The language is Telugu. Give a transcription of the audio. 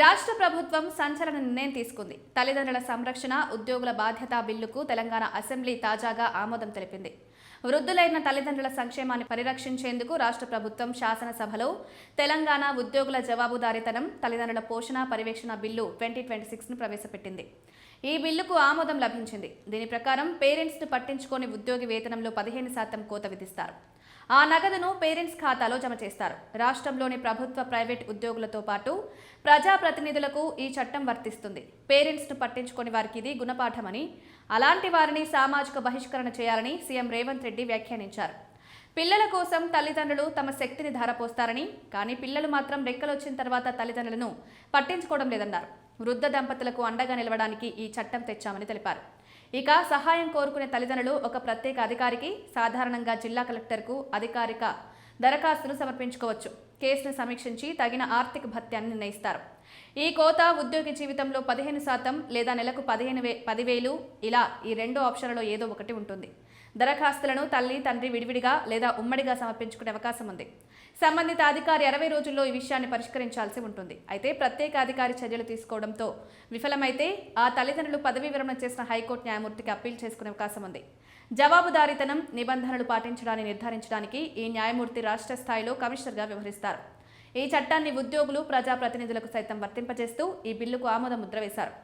రాష్ట్ర ప్రభుత్వం సంచలన నిర్ణయం తీసుకుంది. తల్లిదండ్రుల సంరక్షణ, ఉద్యోగుల బాధ్యత బిల్లుకు తెలంగాణ అసెంబ్లీ తాజాగా ఆమోదం తెలిపింది. వృద్ధులైన తల్లిదండ్రుల సంక్షేమాన్ని పరిరక్షించేందుకు రాష్ట్ర ప్రభుత్వం శాసనసభలో తెలంగాణ ఉద్యోగుల జవాబుదారీతనం, తల్లిదండ్రుల పోషణ పర్యవేక్షణ బిల్లు 2026ను ప్రవేశపెట్టింది. ఈ బిల్లుకు ఆమోదం లభించింది. దీని ప్రకారం పేరెంట్స్ను పట్టించుకోని ఉద్యోగి వేతనంలో 15% కోత విధిస్తారు. ఆ నగదును పేరెంట్స్ ఖాతాలో జమ చేస్తారు. రాష్ట్రంలోని ప్రభుత్వ, ప్రైవేట్ ఉద్యోగులతో పాటు ప్రజాప్రతినిధులకు ఈ చట్టం వర్తిస్తుంది. పేరెంట్స్ను పట్టించుకోని వారికి ఇది గుణపాఠమని, అలాంటి వారిని సామాజిక బహిష్కరణ చేయాలని సీఎం రేవంత్ రెడ్డి వ్యాఖ్యానించారు. పిల్లల కోసం తల్లిదండ్రులు తమ శక్తిని ధారపోస్తారని, కానీ పిల్లలు మాత్రం రెక్కలొచ్చిన తర్వాత తల్లిదండ్రులను పట్టించుకోవడం లేదన్నారు. వృద్ధ దంపతులకు అండగా నిలవడానికి ఈ చట్టం తెచ్చామని తెలిపారు. ఇక సహాయం కోరుకునే తల్లిదండ్రులు ఒక ప్రత్యేక అధికారికి, సాధారణంగా జిల్లా కలెక్టర్కు అధికారిక దరఖాస్తును సమర్పించుకోవచ్చు. కేసును సమీక్షించి తగిన ఆర్థిక భత్యాన్ని నిర్ణయిస్తారు. ఈ కోత ఉద్యోగి జీవితంలో 15% లేదా నెలకు 10,000 ఇలా ఈ రెండు ఆప్షన్లలో ఏదో ఒకటి ఉంటుంది. దరఖాస్తులను తల్లి, తండ్రి విడివిడిగా లేదా ఉమ్మడిగా సమర్పించుకునే అవకాశం ఉంది. సంబంధిత అధికారి 60 రోజుల్లో ఈ విషయాన్ని పరిష్కరించాల్సి ఉంటుంది. అయితే ప్రత్యేక అధికారి చర్యలు తీసుకోవడంతో విఫలమైతే ఆ తల్లిదండ్రులు పదవీ విరమణ చేసిన హైకోర్టు న్యాయమూర్తికి అప్పీల్ చేసుకునే అవకాశం ఉంది. జవాబుదారీతనం, నిబంధనలు పాటించడాన్ని నిర్ధారించడానికి ఈ న్యాయమూర్తి రాష్ట్ర స్థాయిలో కమిషనర్గా వ్యవహరిస్తారు. ఈ చట్టాన్ని ఉద్యోగులు, ప్రజాప్రతినిధులకు సైతం వర్తింపజేస్తూ ఈ బిల్లుకు ఆమోద ముద్ర వేశారు.